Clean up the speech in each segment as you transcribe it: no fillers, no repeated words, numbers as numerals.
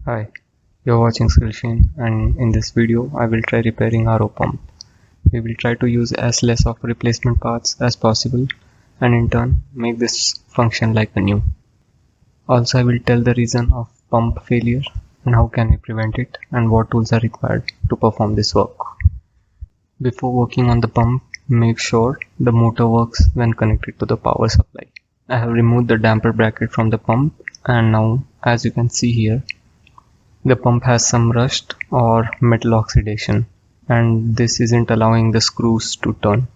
Hi, you're watching SkillSheen, and in this video I will try repairing RO pump. We will try to use as less of replacement parts as possible and in turn make this function like a new. Also I will tell the reason of pump failure and how can we prevent it and what tools are required to perform this work. Before working on the pump, make sure the motor works when connected to the power supply. I have removed the damper bracket from the pump, and now as you can see here, the pump has some rust or metal oxidation, and this isn't allowing the screws to turn.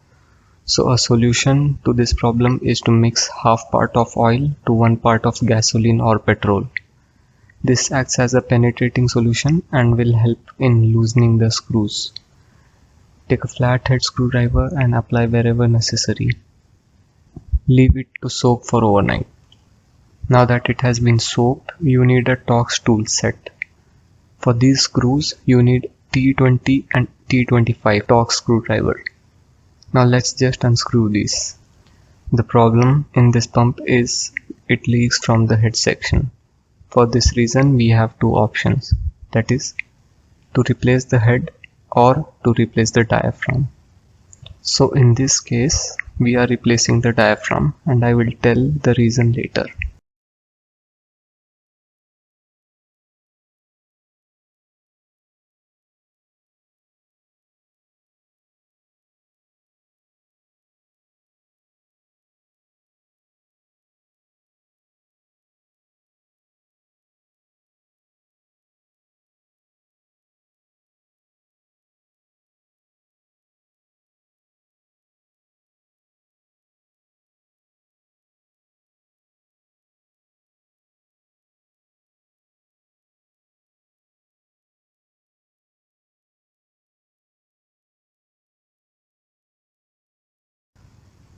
So a solution to this problem is to mix half part of oil to 1 part of gasoline or petrol. This acts as a penetrating solution and will help in loosening the screws. Take a flathead screwdriver and apply wherever necessary. Leave it to soak for overnight. Now that it has been soaked, you need a Torx tool set. For these screws, you need T20 and T25 Torx screwdriver. Now let's just unscrew these. The problem in this pump is it leaks from the head section. For this reason, we have two options, that is, to replace the head or to replace the diaphragm. So in this case, we are replacing the diaphragm, and I will tell the reason later.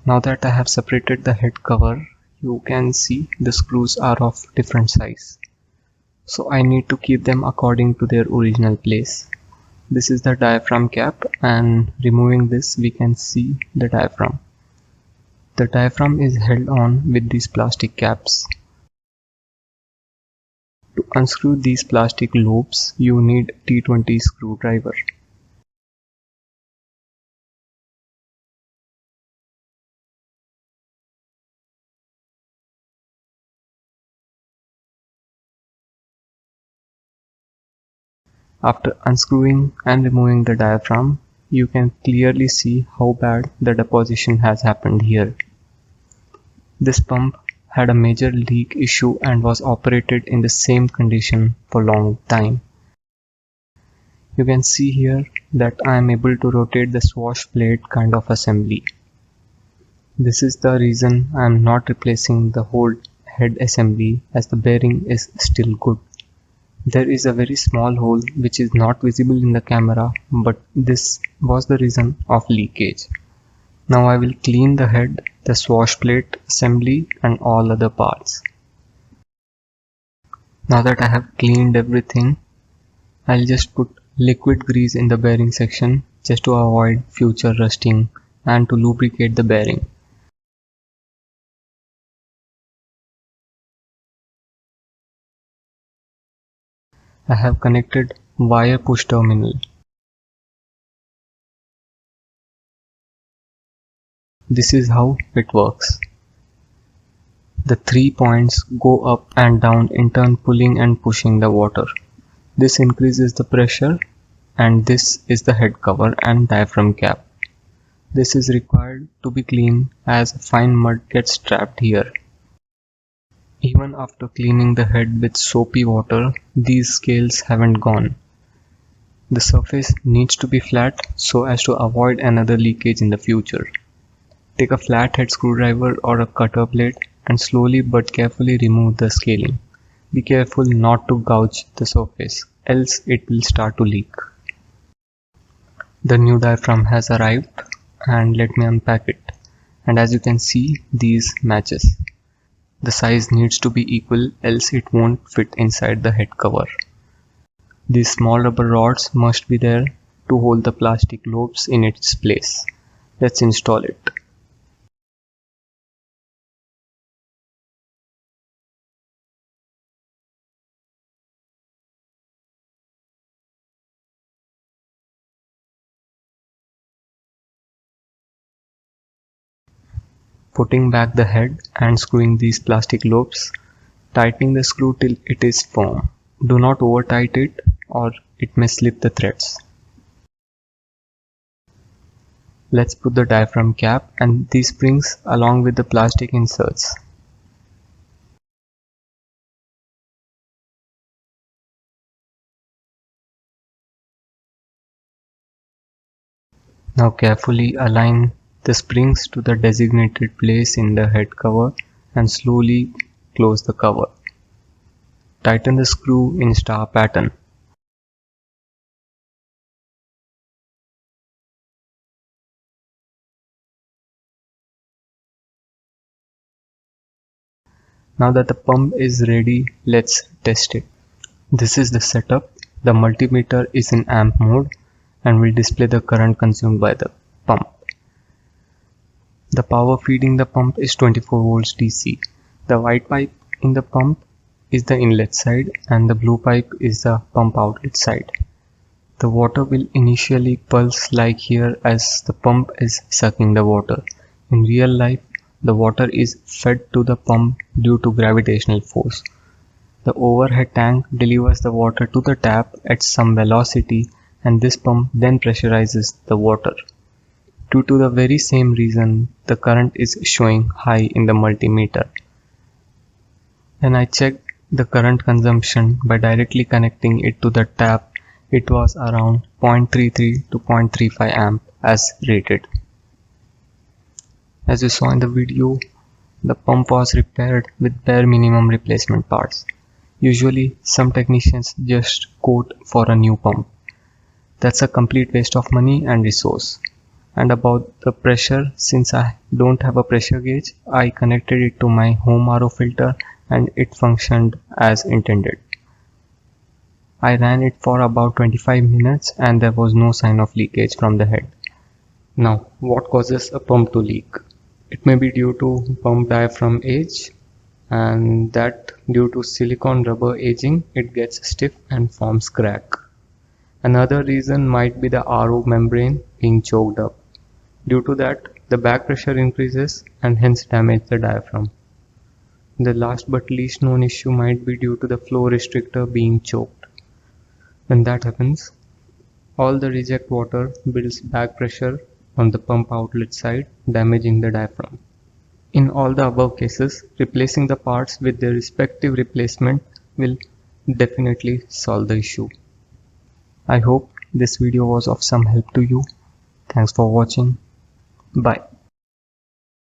Now that I have separated the head cover, you can see the screws are of different size. So I need to keep them according to their original place. This is the diaphragm cap, and removing this we can see the diaphragm. The diaphragm is held on with these plastic caps. To unscrew these plastic loops, you need T20 screwdriver. After unscrewing and removing the diaphragm, you can clearly see how bad the deposition has happened here. This pump had a major leak issue and was operated in the same condition for a long time. You can see here that I am able to rotate the swash plate kind of assembly. This is the reason I am not replacing the whole head assembly, as the bearing is still good. There is a very small hole which is not visible in the camera, but this was the reason of leakage. Now I will clean the head, the swash plate assembly and all other parts. Now that I have cleaned everything, I'll just put liquid grease in the bearing section just to avoid future rusting and to lubricate the bearing. I have connected wire push terminal. This is how it works. The 3 points go up and down, in turn pulling and pushing the water. This increases the pressure, and this is the head cover and diaphragm cap. This is required to be cleaned as fine mud gets trapped here. Even after cleaning the head with soapy water, these scales haven't gone. The surface needs to be flat so as to avoid another leakage in the future. Take a flathead screwdriver or a cutter blade and slowly but carefully remove the scaling. Be careful not to gouge the surface, else it will start to leak. The new diaphragm has arrived, and let me unpack it. And as you can see, these matches. The size needs to be equal, else it won't fit inside the head cover. These small rubber rods must be there to hold the plastic lobes in its place. Let's install it. Putting back the head and screwing these plastic loops, tightening the screw till it is firm. Do not over tight it or it may slip the threads. Let's put the diaphragm cap and these springs along with the plastic inserts. Now carefully align the springs to the designated place in the head cover and slowly close the cover. Tighten the screw in star pattern. Now that the pump is ready, let's test it. This is the setup. The multimeter is in amp mode and will display the current consumed by the pump. The power feeding the pump is 24 volts DC. The white pipe in the pump is the inlet side and the blue pipe is the pump outlet side. The water will initially pulse like here as the pump is sucking the water. In real life, the water is fed to the pump due to gravitational force. The overhead tank delivers the water to the tap at some velocity and this pump then pressurizes the water. Due to the very same reason, the current is showing high in the multimeter. When I checked the current consumption by directly connecting it to the tap, it was around 0.33 to 0.35 amp as rated. As you saw in the video, the pump was repaired with bare minimum replacement parts. Usually, some technicians just quote for a new pump. That's a complete waste of money and resource. And about the pressure, since I don't have a pressure gauge, I connected it to my home RO filter and it functioned as intended. I ran it for about 25 minutes and there was no sign of leakage from the head. Now, what causes a pump to leak? It may be due to pump diaphragm age, and that due to silicone rubber aging, it gets stiff and forms crack. Another reason might be the RO membrane being choked up. Due to that, the back pressure increases and hence damage the diaphragm. The last but least known issue might be due to the flow restrictor being choked. When that happens, all the reject water builds back pressure on the pump outlet side, damaging the diaphragm. In all the above cases, replacing the parts with their respective replacement will definitely solve the issue. I hope this video was of some help to you. Thanks for watching. Bye.